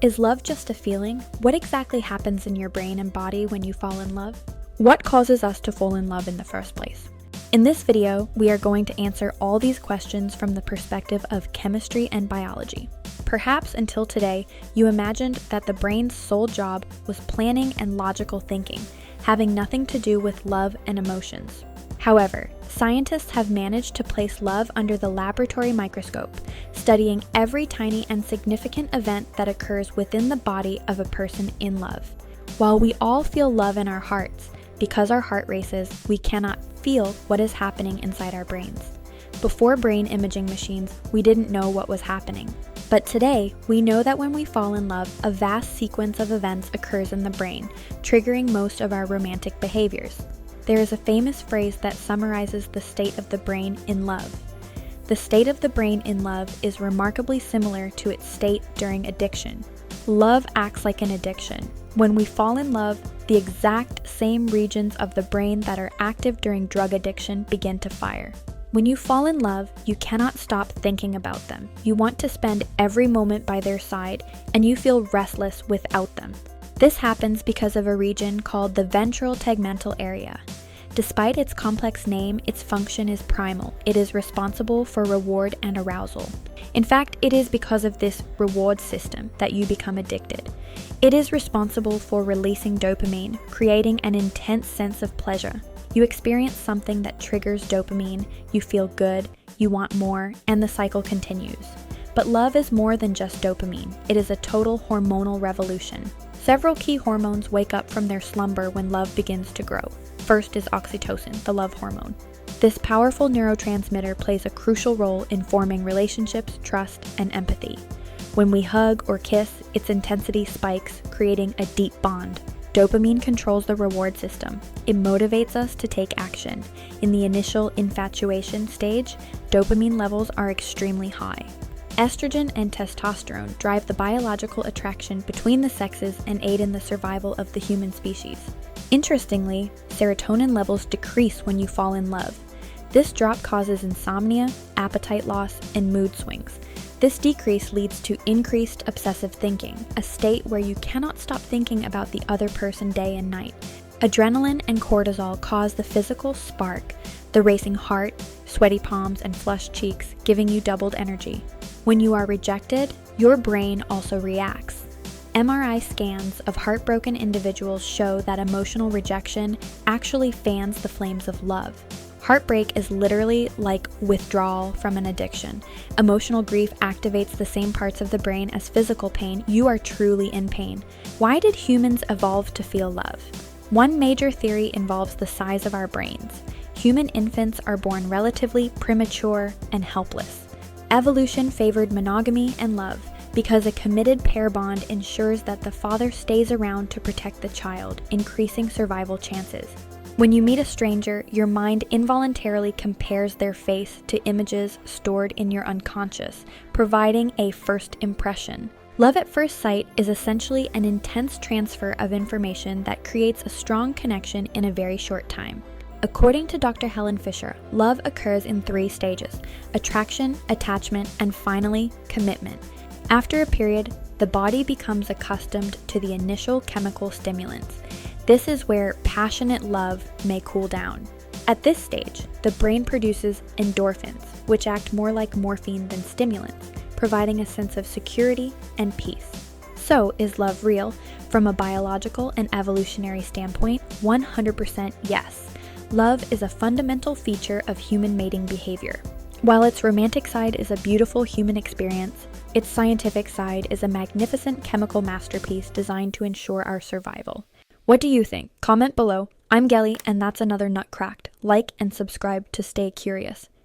Is love just a feeling? What exactly happens in your brain and body when you fall in love? What causes us to fall in love in the first place? In this video, we are going to answer all these questions from the perspective of chemistry and biology. Perhaps until today, you imagined that the brain's sole job was planning and logical thinking, having nothing to do with love and emotions. However, scientists have managed to place love under the laboratory microscope, studying every tiny and significant event that occurs within the body of a person in love. While we all feel love in our hearts, because our heart races, we cannot feel what is happening inside our brains. Before brain imaging machines, we didn't know what was happening. But today, we know that when we fall in love, a vast sequence of events occurs in the brain, triggering most of our romantic behaviors. There is a famous phrase that summarizes the state of the brain in love. The state of the brain in love is remarkably similar to its state during addiction. Love acts like an addiction. When we fall in love, the exact same regions of the brain that are active during drug addiction begin to fire. When you fall in love, you cannot stop thinking about them. You want to spend every moment by their side, and you feel restless without them. This happens because of a region called the Ventral Tegmental Area. Despite its complex name, its function is primal. It is responsible for reward and arousal. In fact, it is because of this reward system that you become addicted. It is responsible for releasing dopamine, creating an intense sense of pleasure. You experience something that triggers dopamine, you feel good, you want more, and the cycle continues. But love is more than just dopamine. It is a total hormonal revolution. Several key hormones wake up from their slumber when love begins to grow. First is oxytocin, the love hormone. This powerful neurotransmitter plays a crucial role in forming relationships, trust, and empathy. When we hug or kiss, its intensity spikes, creating a deep bond. Dopamine controls the reward system. It motivates us to take action. In the initial infatuation stage, dopamine levels are extremely high. Estrogen and testosterone drive the biological attraction between the sexes and aid in the survival of the human species. Interestingly, serotonin levels decrease when you fall in love. This drop causes insomnia, appetite loss, and mood swings. This decrease leads to increased obsessive thinking, a state where you cannot stop thinking about the other person day and night. Adrenaline and cortisol cause the physical spark, the racing heart, sweaty palms, and flushed cheeks, giving you doubled energy. When you are rejected, your brain also reacts. MRI scans of heartbroken individuals show that emotional rejection actually fans the flames of love. Heartbreak is literally like withdrawal from an addiction. Emotional grief activates the same parts of the brain as physical pain. You are truly in pain. Why did humans evolve to feel love? One major theory involves the size of our brains. Human infants are born relatively premature and helpless. Evolution favored monogamy and love because a committed pair bond ensures that the father stays around to protect the child, increasing survival chances. When you meet a stranger, your mind involuntarily compares their face to images stored in your unconscious, providing a first impression. Love at first sight is essentially an intense transfer of information that creates a strong connection in a very short time. According to Dr. Helen Fisher, love occurs in 3 stages: attraction, attachment, and finally, commitment. After a period, the body becomes accustomed to the initial chemical stimulants. This is where passionate love may cool down. At this stage, the brain produces endorphins, which act more like morphine than stimulants, providing a sense of security and peace. So, is love real? From a biological and evolutionary standpoint, 100% yes. Love is a fundamental feature of human mating behavior. While its romantic side is a beautiful human experience, its scientific side is a magnificent chemical masterpiece designed to ensure our survival. What do you think? Comment below. I'm Geli, and that's another nut cracked. Like and subscribe to stay curious.